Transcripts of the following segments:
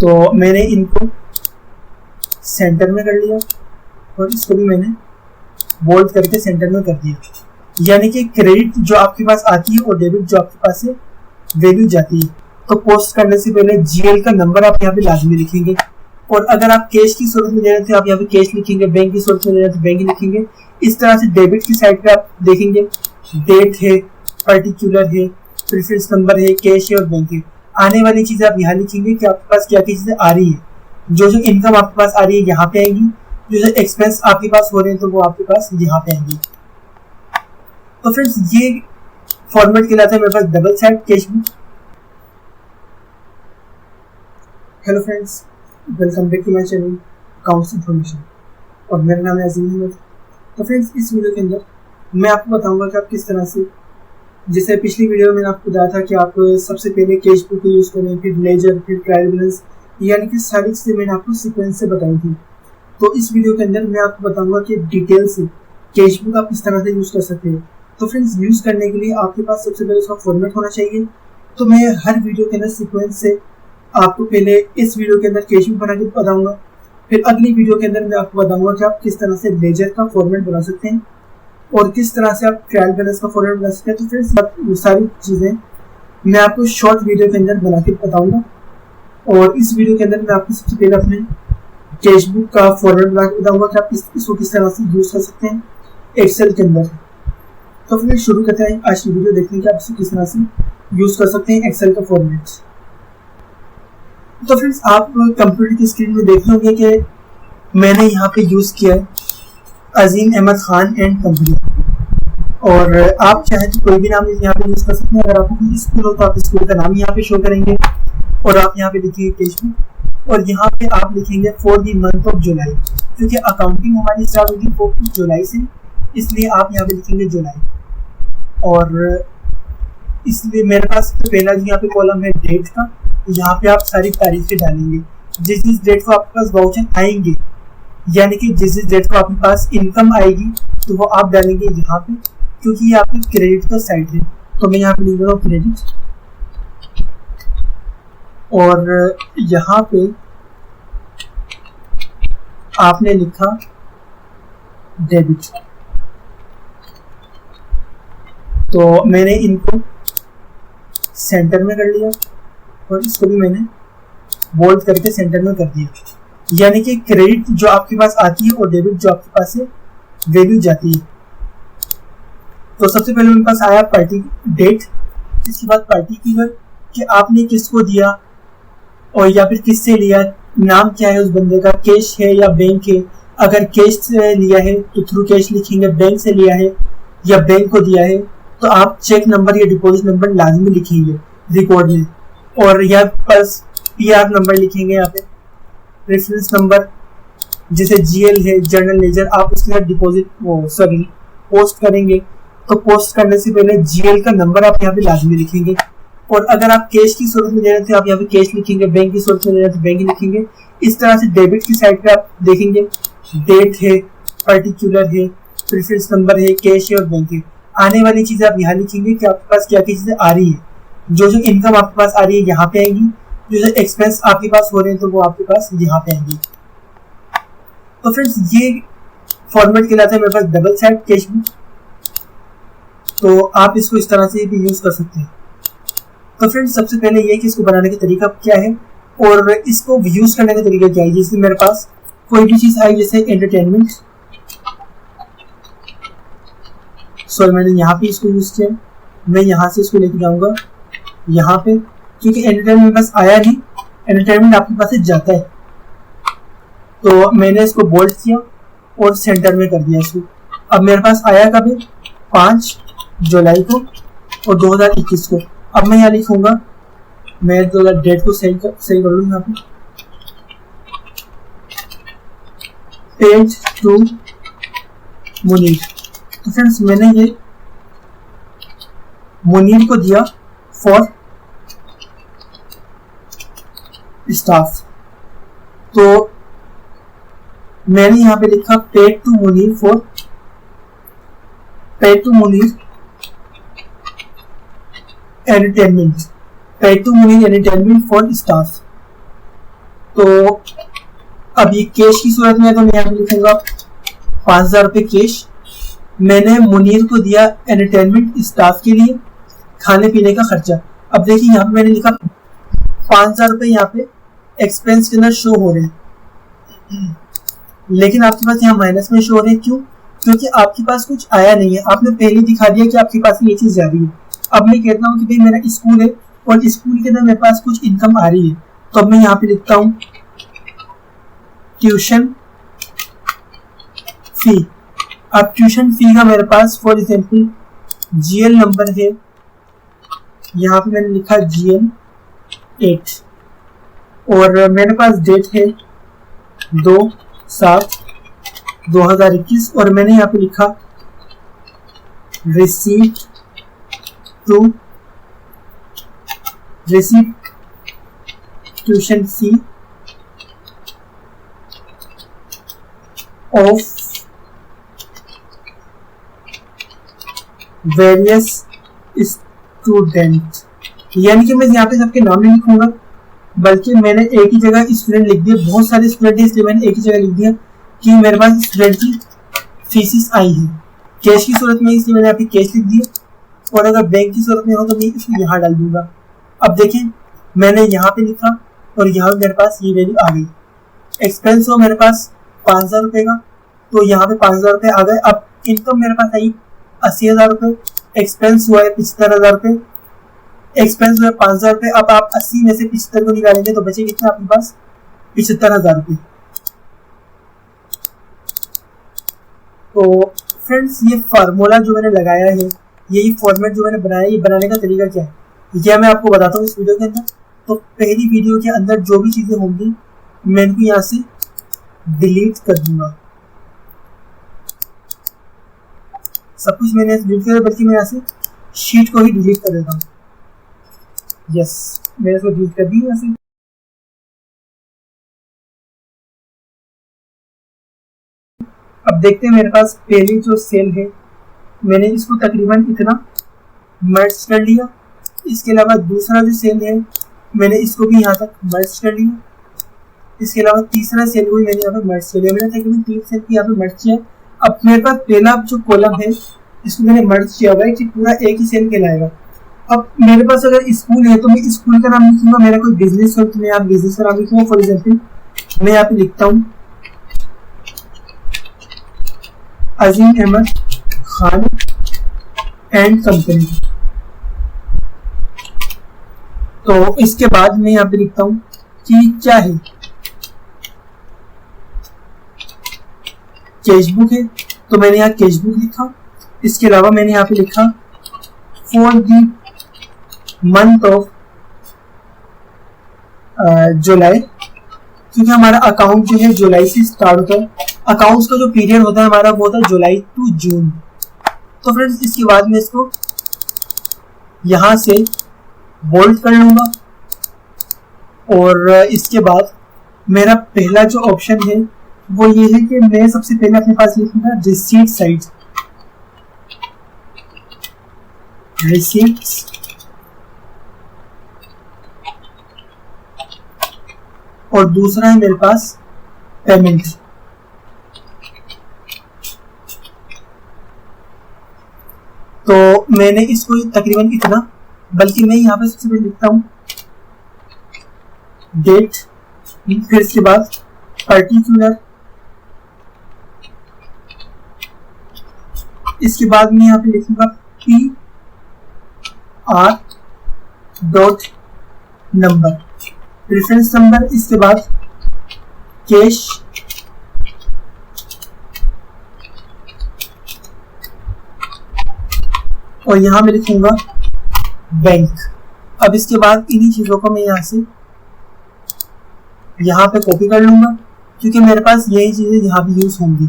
तो मैंने इनको सेंटर में कर लिया और इसको भी मैंने बोल्ड करके सेंटर में कर दिया। यानी कि क्रेडिट जो आपके पास आती है और डेबिट जो आपके पास है वैल्यू जाती है। तो पोस्ट करने से पहले जीएल का नंबर आप यहाँ पे लाजमी लिखेंगे, और अगर आप कैश की सूरत में दे रहे थे आप यहाँ पे कैश लिखेंगे, बैंक की सूरत में दे रहे थे बैंक लिखेंगे। इस तरह से डेबिट की साइड पे आप देखेंगे डेट है, पर्टिकुलर है, प्रेफरेंस नंबर है, कैश है और बैंक है। आने वाली चीजें आप यहाँ लिखेंगे कि आपके पास क्या क्या चीजें आ रही है। जो इनकम आपके पास आ रही है यहाँ पे आएंगी, जो एक्सपेंस आपके पास हो रहे हैं तो वो आपके पास यहाँ पे आएंगे। तो फ्रेंड्स ये फॉर्मेट कहलाता है मेरे पास double side cash book. Hello friends, welcome back to my channel accounts information, और मेरा नाम है अजीम अहमद। तो फ्रेंड्स इस वीडियो के अंदर मैं आपको बताऊंगा कि आप किस तरह से, जैसे पिछली वीडियो में मैंने आपको बताया था कि आप सबसे पहले कैश बुक को यूज़ करें, फिर लेजर, फिर ट्रायल बैलेंस, यानी कि सारी चीज़ें मैंने आपको सीक्वेंस से बताई थी। तो इस वीडियो के अंदर मैं आपको बताऊंगा कि डिटेल से कैश बुक आप किस तरह से यूज़ कर सकते हैं। तो फ्रेंड्स यूज़ करने के लिए आपके पास सबसे पहले उसका फॉर्मेट होना चाहिए। तो मैं हर वीडियो के अंदर सीक्वेंस से आपको पहले इस वीडियो के अंदर कैश बुक बना के बताऊंगा, फिर अगली वीडियो के अंदर मैं आपको बताऊंगा कि आप किस तरह से लेजर का फॉर्मेट बना सकते हैं और किस तरह से आप ट्रायल बैलेंस का फॉर्मेट बना सकते हैं। तो फ्रेंड्स वो सारी चीज़ें मैं आपको शॉर्ट वीडियो के अंदर बना के बताऊंगा, और इस वीडियो के अंदर मैं आपको सबसे पहले अपने कैश बुक का फॉर्मेट बना के बताऊंगा कि आप इसको किस तरह से यूज़ कर सकते हैं एक्सेल के अंदर। तो फिर शुरू करते हैं आज की वीडियो देखने की आप इसको किस तरह से यूज़ कर सकते हैं एक्सेल का फॉर्मेट। तो फ्रेंड्स आप कंप्यूटर की स्क्रीन में देख होंगे कि मैंने यहाँ पे यूज़ किया है अजीम अहमद खान एंड कंपनी, और आप चाहे तो कोई भी नाम यहाँ पे यूज़ कर सकते हैं। अगर आपको कोई स्कूल हो तो आप स्कूल का नाम यहाँ पे शो करेंगे, और आप यहाँ पे लिखिए कैश बुक, और यहाँ पे आप लिखेंगे for the month of July, क्योंकि अकाउंटिंग हमारी स्टार्ट होगी 4 जुलाई से, इसलिए आप यहाँ पे लिखेंगे जुलाई। और इसलिए मेरे पास पहला जो यहाँ पे कॉलम है डेट का, यहाँ पे आप सारी तारीखें डालेंगे। जिस डेट को आपके पास वाउचर आएंगे, यानी कि जिस डेट को आपके पास इनकम आएगी तो वो आप डालेंगे यहाँ पे, क्योंकि ये आपकी क्रेडिट का साइड है। तो मैं यहाँ पे लिख रहा हूँ क्रेडिट, और यहाँ पे आपने लिखा डेबिट। तो मैंने इनको सेंटर में कर लिया और इसको भी मैंने बोल्ड करके सेंटर में कर दिया। यानी कि क्रेडिट जो आपके पास आती है और डेबिट जो आपके पास है वैल्यू जाती है। तो सबसे पहले मेरे पास आया पार्टी डेट, इसके बाद पार्टिकुलर कि आपने किसको दिया और या फिर किससे लिया, नाम क्या है उस बंदे का, कैश है या बैंक है। अगर कैश से लिया है तो थ्रू कैश लिखेंगे, बैंक से लिया है या बैंक को दिया है तो आप चेक नंबर या डिपॉजिट नंबर लाजमी लिखेंगे रिकॉर्ड में, और या बस पीआर नंबर लिखेंगे यहाँ पे, रेफरेंस नंबर जैसे जीएल है, जर्नल लेजर, आप उसके साथ डिपॉजिट पोस्ट करेंगे। तो पोस्ट करने से पहले जीएल का नंबर आप यहाँ पे लाजमी लिखेंगे, और अगर आप कैश की सूरत में दे रहे थे आप यहाँ पे कैश लिखेंगे, बैंक की सूरत में दे रहे थे बैंक लिखेंगे। इस तरह से डेबिट की साइड पे आप देखेंगे डेट है, पर्टिकुलर है, प्रेफरेंस नंबर है, कैश है और बैंक है। आने वाली चीजें आप यहाँ लिखेंगे कि आपके पास क्या क्या चीजें आ रही है। जो इनकम आपके पास आ रही है यहाँ पे आएंगी, जो एक्सपेंस आपके पास हो रहे हैं तो वो आपके पास यहाँ पे आएंगे। तो फ्रेंड्स ये फॉर्मेट कहलाता है मेरे पास डबल साइड कैश बुक। तो आप इसको इस तरह से भी यूज कर सकते हैं। तो फ्रेंड्स सबसे पहले ये कि इसको बनाने का तरीका क्या है और इसको यूज करने का तरीका क्या है। जैसे मेरे पास कोई भी चीज आई, जैसे एंटरटेनमेंट, सॉरी मैंने यहाँ पे इसको यूज किया, मैं यहाँ से इसको लेके जाऊंगा यहाँ पे, क्योंकि एंटरटेनमेंट बस आया नहीं, एंटरटेनमेंट आपके पास से जाता है। तो मैंने इसको बोल्ड किया और सेंटर में कर दिया इसको। अब मेरे पास आया कब है, 5 जुलाई को और 2021 को। अब मैं यहाँ लिखूंगा, मैं डेट को सही कर लूँ यहाँ पे, पेज टू मुनीर। तो फ्रेंड्स मैंने ये मुनीर को दिया फॉर स्टाफ। तो मैंने यहाँ पे लिखा paid to Munir for, paid to Munir entertainment, paid to Munir entertainment for staff. तो अब ये कैश की सूरत में है, तो मैं यहाँ पे लिखूंगा 5,000 रुपये कैश। मैंने मुनीर को दिया एंटरटेनमेंट स्टाफ के लिए खाने पीने का खर्चा। अब देखिए यहाँ पे मैंने लिखा 5,000 रुपये यहाँ पे एक्सपेंस के अंदर शो हो रहे हैं, लेकिन आपके पास यहाँ माइनस में शो हो रहे हैं। क्यों? क्योंकि आपके पास कुछ आया नहीं है, आपने पहले दिखा दिया कि आपके पास ये चीज जा रही है। अब मैं कहता हूँ कि भाई मेरा स्कूल है और स्कूल के अंदर मेरे पास कुछ इनकम आ रही है, तो अब मैं यहाँ पे लिखता हूँ ट्यूशन फी। अब ट्यूशन फी का मेरे पास फॉर एग्जाम्पल GL नंबर है, यहाँ पे मैंने लिखा GL 8 और मेरे पास डेट है 2/7/2021 और मैंने यहाँ पे लिखा receipt tuition fee of various student, यानी कि मैं यहाँ पे सबके नाम नहीं लिखूंगा, बल्कि मैंने एक ही जगह स्टूडेंट लिख दिया। बहुत सारे स्टूडेंट है इसलिए मैंने एक ही जगह लिख दिया कि मेरे पास स्टूडेंट की फीसिस आई है कैश की सूरत में, इसलिए मैंने यहाँ पे कैश लिख दिया। और अगर बैंक की सूरत में हो तो मैं इसको यहाँ डाल दूंगा। अब देखें मैंने यहाँ पे लिखा और यहाँ पे मेरे पास ये वैल्यू आ गई। एक्सपेंस हो मेरे पास 5,000 रुपये का, तो यहाँ पे 5,000 रुपये आ गए। अब इनकम मेरे पास आई 80,000 रुपये, एक्सपेंस हुआ है 75,000 रुपये, एक्सपेंस हुआ है 5,000 रुपये। अब आप 80 में से 75 को निकालेंगे तो बचे कितने आपके पास? 75,000 रुपये। तो फ्रेंड्स ये फार्मूला जो मैंने लगाया है, यही फॉर्मेट जो मैंने बनाया है, ये बनाने का तरीका क्या है यह मैं आपको बताता हूँ इस वीडियो के अंदर। तो पहली वीडियो के अंदर जो भी चीज़ें होंगी मैं इनको यहाँ से डिलीट कर दूंगा। सब कुछ मैंने डिलीट कर, बल्कि मैं यहाँ से शीट को ही डिलीट कर देता हूँ। यस, मैंने इसको डिलीट कर दी यहाँ से। अब देखते हैं मेरे पास पहली जो सेल है मैंने इसको तकरीबन इतना मर्ज कर लिया। इसके अलावा दूसरा जो सेल है मैंने इसको भी यहाँ तक मर्ज कर लिया। इसके अलावा तीसरा सेल को भी मैंने यहाँ पे मर्ज कर लिया। मैंने तकरीबन 3 सेल की यहाँ पे मर्ज किया। अब मेरे पास पहला जो कॉलम है इसको मैंने मर्ज किया हुआ है कि पूरा एक ही सेल कहलाएगा। अब मेरे पास अगर स्कूल है तो मैं स्कूल का नाम लिखूंगा, मेरा कोई बिजनेस हो तो मैं यहाँ बिजनेस का नाम लिखूंगा। फॉर एग्जाम्पल मैं यहाँ पे लिखता हूँ अजीम अहमद खान एंड कंपनी। तो इसके बाद मैं यहाँ पे लिखता हूँ कि क्या है, कैशबुक है तो मैंने यहाँ कैशबुक लिखा। इसके अलावा मैंने यहाँ पे लिखा for the month of July, क्योंकि हमारा अकाउंट जो है जुलाई से स्टार्ट होता है। अकाउंट्स का जो पीरियड होता है हमारा वो होता है जुलाई टू जून। तो फ्रेंड्स इसके बाद मैं इसको यहाँ से बोल्ड कर लूंगा और इसके बाद मेरा पहला जो ऑप्शन है वो ये है कि मैं सबसे पहले अपने पास लिखूंगा रिसीट साइड, रिसीट्स और दूसरा है मेरे पास पेमेंट। तो मैंने इसको तकरीबन इतना, बल्कि मैं यहाँ पे सबसे पहले लिखता हूँ डेट, फिर इसके बाद पर्टिकुलर, इसके बाद मैं यहाँ पे लिखूंगा PR dot number, reference number, इसके बाद कैश, और यहाँ मैं लिखूंगा बैंक। अब इसके बाद इन्हीं चीजों को मैं यहाँ से यहाँ पे कॉपी कर लूंगा क्योंकि मेरे पास यही चीजें यहाँ भी यूज होंगी।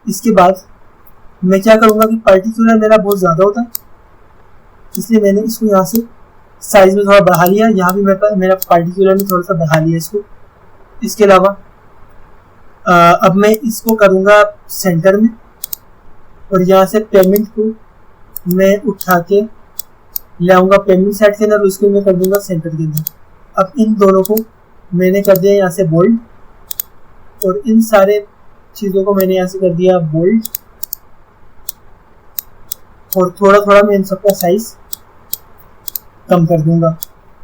इसके बाद मैं क्या करूंगा कि पर्टिकुलर मेरा बहुत ज्यादा होता है इसलिए मैंने इसको यहाँ से साइज में थोड़ा बढ़ा लिया। यहाँ भी मेरा पर्टिकुलर में थोड़ा सा बढ़ा लिया इसको। इसके अलावा अब मैं इसको करूँगा सेंटर में और यहाँ से पेमेंट को मैं उठा के ले आऊँगा पेमेंट साइड के अंदर, उसको मैं कर दूंगा सेंटर के अंदर। अब इन दोनों को मैंने कर दिया यहाँ से बोल्ड, और इन सारे चीज़ों को मैंने यहाँ से कर दिया बोल्ड, और थोड़ा थोड़ा मैं इन सबका साइज कम कर दूंगा।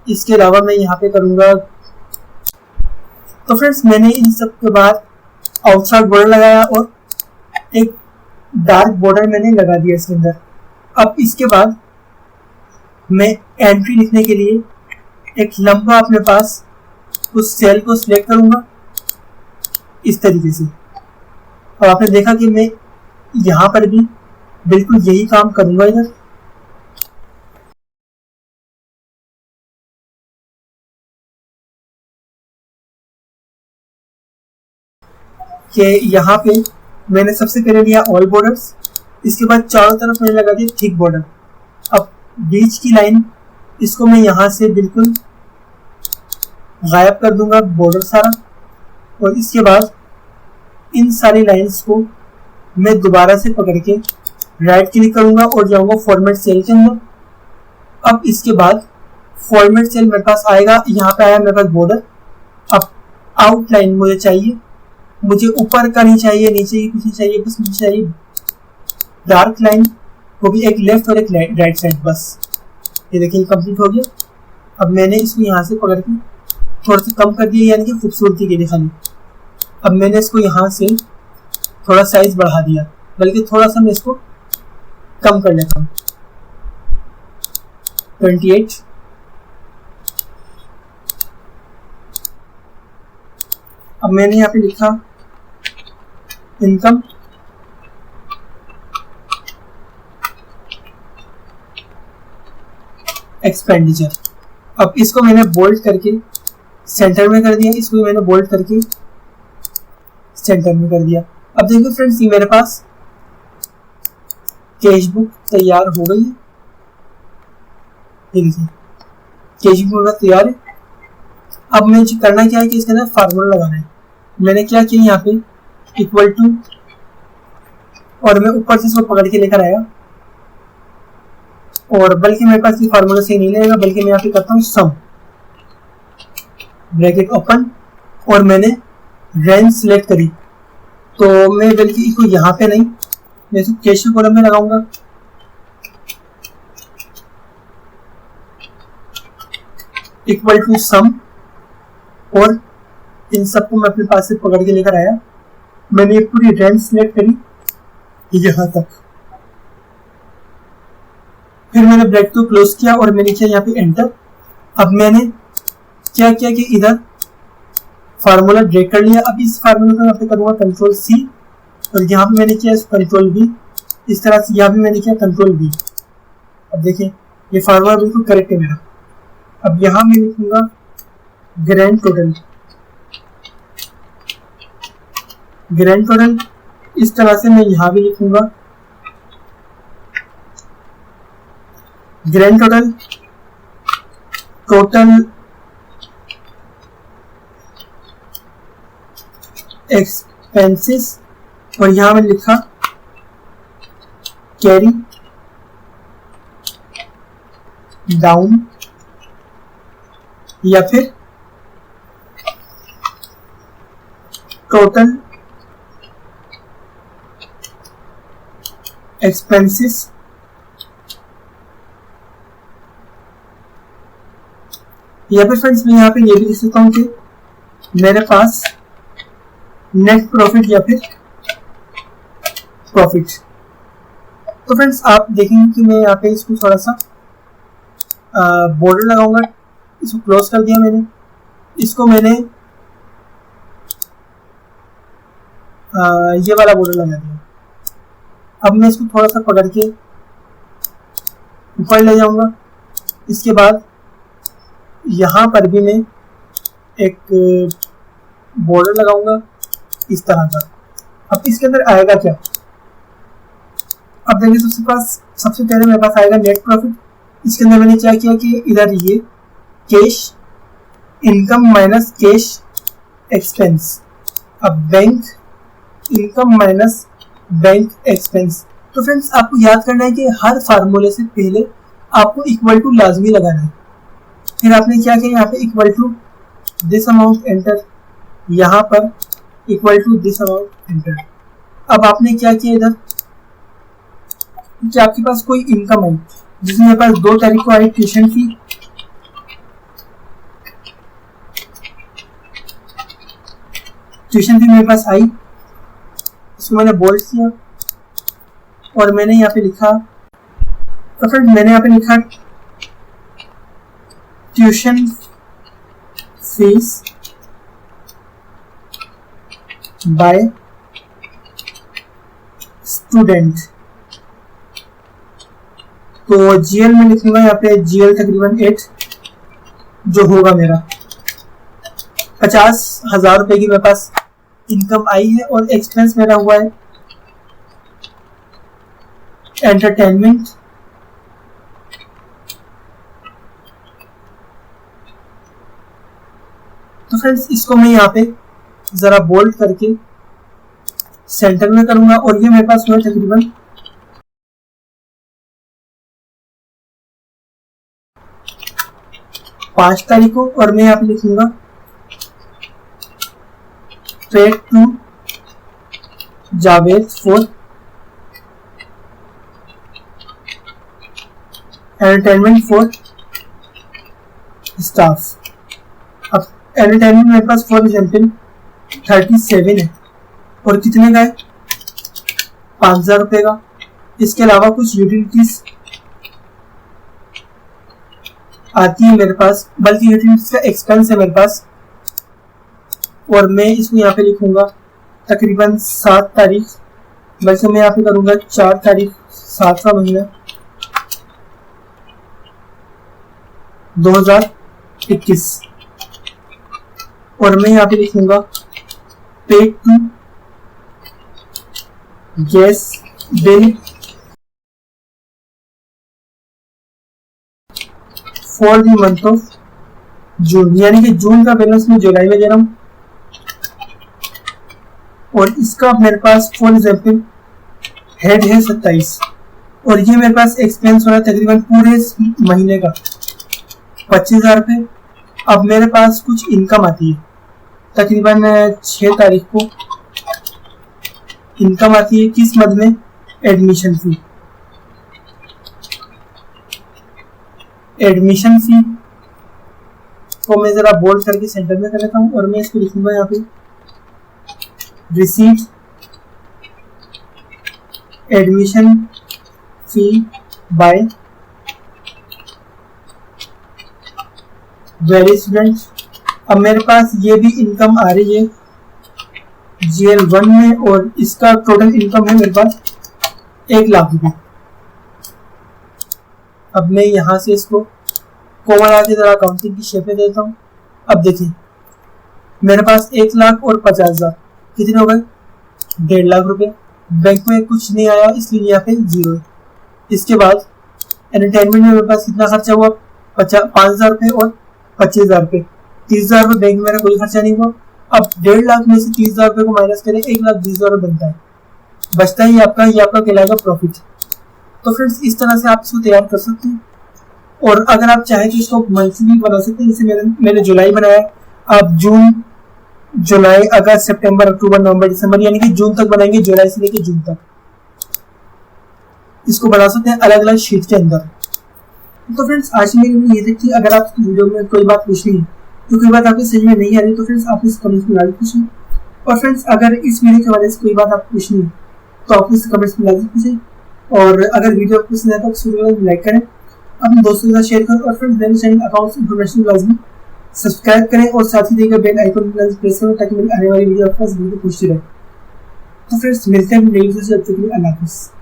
इसके अलावा मैं यहाँ पे करूँगा, तो फ्रेंड्स मैंने इन सब के बाद आउटसाइड बॉर्डर लगाया और एक डार्क बॉर्डर मैंने लगा दिया इसके अंदर। अब इसके बाद मैं एंट्री लिखने के लिए एक लंबा अपने पास उस सेल को सिलेक्ट करूंगा इस तरीके से, और आपने देखा कि मैं यहाँ पर भी बिल्कुल यही काम करूंगा इधर। कि यहाँ पे मैंने सबसे पहले लिया ऑल बॉर्डर्स, इसके बाद चारों तरफ मैंने लगा दिया थिक बॉर्डर। अब बीच की लाइन इसको मैं यहाँ से बिल्कुल गायब कर दूंगा बॉर्डर सारा, और इसके बाद इन सारी लाइंस को मैं दोबारा से पकड़ के राइट क्लिक करूंगा और जाऊंगा फॉर्मेट सेल के अंदर। अब इसके बाद फॉर्मेट सेल मेरे पास आएगा, यहाँ पे आया मेरे पास बॉर्डर। अब आउटलाइन मुझे चाहिए, मुझे ऊपर का नहीं चाहिए, नीचे की कुछ नहीं चाहिए, बस मुझे चाहिए डार्क लाइन, वो भी एक लेफ्ट और एक राइट साइड बस। ये देखिए कंप्लीट हो गया। अब मैंने इसको यहाँ से पकड़ के थोड़ा सा कम कर दिया, यानी कि खूबसूरती के लिए खाली। अब मैंने इसको यहाँ से थोड़ा साइज बढ़ा दिया, बल्कि थोड़ा सा मैं इसको कम कर लेता हूँ, 28। अब मैंने यहाँ पे लिखा इनकम, एक्सपेंडिचर। अब इसको मैंने बोल्ड करके सेंटर में कर दिया, इसको मैंने बोल्ड करके सेंटर में कर दिया। अब देखो फ्रेंड्स, ये मेरे पास कैश बुक तैयार हो गई है। देखिए कैश बुक मेरा तैयार है। अब मुझे करना क्या है कि इसके अंदर फार्मूला लगाना है। मैंने क्या किया यहाँ पे इक्वल टू, और मैं ऊपर से इसको पकड़ के लेकर आया, और बल्कि मेरे पास ये फार्मूला सही नहीं लगेगा, बल्कि मैं यहाँ पे करता हूँ सम, ब्रैकेट ओपन, और मैंने रेंज सिलेक्ट करी। तो मैं बल्कि इसको यहाँ पे नहीं, मैं इसको कैश कॉलम में लगाऊंगा। इक्वल टू सम, और इन सबको मैं अपने पास से पकड़ के लेकर आया। मैंने पूरी रेंज सिलेक्ट करी यहाँ तक, फिर मैंने ब्रैकेट को क्लोज किया और मैंने किया यहाँ पे एंटर। अब मैंने क्या किया कि इधर फार्मूला ड्रैग कर लिया। अब इस फार्मूला को यहाँ पे करूँगा कंट्रोल सी, और यहाँ पे मैंने किया कंट्रोल बी, इस तरह से यहाँ पे मैंने किया कंट्रोल बी। अब देखिए ये फार्मूला बिल्कुल करेक्ट है मेरा। अब यहाँ मैं लिखूंगा ग्रैंड टोटल, ग्रैंड टोटल इस तरह से मैं यहाँ भी लिखूंगा ग्रैंड टोटल, टोटल एक्सपेंसेस, और यहाँ मैंने लिखा कैरी डाउन, या फिर टोटल एक्सपेंसेस या फिर फ्रेंड्स मैं यहाँ पे ये भी लिख सकता हूँ कि मेरे पास नेट प्रॉफिट या फिर प्रॉफिट। तो फ्रेंड्स आप देखेंगे कि मैं यहाँ पे इसको थोड़ा सा बॉर्डर लगाऊंगा। इसको क्लोज कर दिया मैंने, इसको मैंने ये वाला बॉर्डर लगा दिया। अब मैं इसको थोड़ा सा पकड़ के ऊपर ले जाऊंगा। इसके बाद यहाँ पर भी मैं एक बॉर्डर लगाऊंगा इस तरह का। अब इसके अंदर आएगा क्या, अब देखिए सबसे पहले मेरे पास आएगा नेट प्रॉफिट। इसके अंदर मैंने क्या किया कि इधर ये cash income minus cash expense, अब bank income minus bank expense. तो फ्रेंड्स आपको याद करना है कि हर फार्मूले से पहले आपको इक्वल टू लाजमी लगाना है। फिर आपने क्या किया, यहाँ पे equal to this amount enter, यहाँ पर equal to this amount enter. अब आपने क्या किया इधर कि आपके पास कोई इनकम आई, जिसमें मेरे पास 2 तारीख को आई ट्यूशन फी, मेरे पास आई, इसको मैंने बोल्ड किया और मैंने यहाँ पे लिखा, तो फिर मैंने यहाँ पे लिखा ट्यूशन फीस बाय स्टूडेंट। तो जीएल में लिखूंगा यहाँ पे जीएल तकरीबन 8, जो होगा मेरा 50,000 रुपए की मेरे पास इनकम आई है। और एक्सपेंस मेरा हुआ है एंटरटेनमेंट, तो फ्रेंड्स इसको मैं यहाँ पे जरा बोल्ड करके सेंटर में करूंगा। और ये मेरे पास हुआ तकरीबन 5 तारीख को। और मैं यहाँ पे लिखूंगा paid to Javed for entertainment for staff. अब एंटरटेनमेंट मेरे पास फॉर एग्जाम्पल 37 है और कितने का है, 5,000 रुपए का। इसके अलावा कुछ यूटिलिटीज आती है मेरे पास, बल्कि यूटिलिटीज का एक्सपेंस है मेरे पास, और मैं इसको यहाँ पे लिखूंगा तकरीबन 7 तारीख, बल्कि मैं यहाँ पे करूंगा 4 तारीख 7वां महीना 2021। और मैं यहाँ पे लिखूंगा paid to gas bill for the month of June, यानी कि जून का बैलेंस मैं जुलाई में दे रहा हूँ। और इसका मेरे पास फॉर एग्जाम्पल हेड है 27, और ये मेरे पास एक्सपेंस हो रहा है तकरीबन पूरे महीने का 25,000 रुपये। अब मेरे पास कुछ इनकम आती है तकरीबन 6 तारीख को, इनकम आती है किस मद में, एडमिशन फी। एडमिशन फी को मैं जरा बोल्ड करके सेंटर में कर लेता हूँ और मैं इसको लिखूंगा यहाँ पे receipt admission fee by various students. अब मेरे पास ये भी इनकम आ रही है GL1 में, और इसका टोटल इनकम है मेरे पास 1 लाख रुपए। अब मैं यहाँ से इसको कोमा लगा के जरा अकाउंटिंग की शेप में देता हूँ। अब देखिए मेरे पास 1 लाख और 50,000 कितने हो गए, 1.5 लाख रुपए। बैंक में कुछ नहीं आया इसलिए यहाँ पे 0 है। इसके बाद एंटरटेनमेंट में मेरे पास कितना खर्चा हुआ, 5,000 रुपये और 25,000 रुपये, 30,000 रुपये बैंक में मेरा कोई खर्चा नहीं हुआ। अब 1.5 लाख में से 30,000 रुपये को माइनस करें, 1,20,000 रुपये बनता है, बचता ही आपका, ये आपका कहलाएगा प्रॉफिट। तो फ्रेंड्स इस तरह से आप इसको तैयार कर सकते हैं। और अगर आप चाहें तो इसको मंथली बना सकते हैं, जैसे मैंने जुलाई बनाया, आप जून, जुलाई, अगस्त, सितंबर, अक्टूबर, नवंबर, दिसंबर, यानी कि जून तक बनाएंगे, जुलाई से लेकर जून तक इसको बना सकते हैं अलग अलग शीट के अंदर। तो फ्रेंड्स आज की वीडियो में ये थी कि अगर आप वीडियो में कोई बात पूछनी है तो कोई बात आपको समझ में नहीं आ रही तो फ्रेंड्स आप इस कमेंट में लाइक पूछें। और फ्रेंड्स अगर इस वीडियो के बारे में कोई बात आपको पूछनी है तो आप इस कमेंट्स में लाइक पूछें। और अगर वीडियो आपको पसंद आए तो वीडियो को लाइक करें, अपने दोस्तों के साथ शेयर करें, और फ्रेंड्स मेरे चैनल अकाउंट्स इन्फॉर्मेशन लाजमी सब्सक्राइब करें और साथ ही देकर बेल आइकन प्रेस करें ताकि मेरी आने वाली वीडियो आपके पास वीडियो पहुंचती रहे। तो फ्रेंड्स मिलते हैं नई वीडियो से, अब तक के लिए अल्लाह हाफिज़।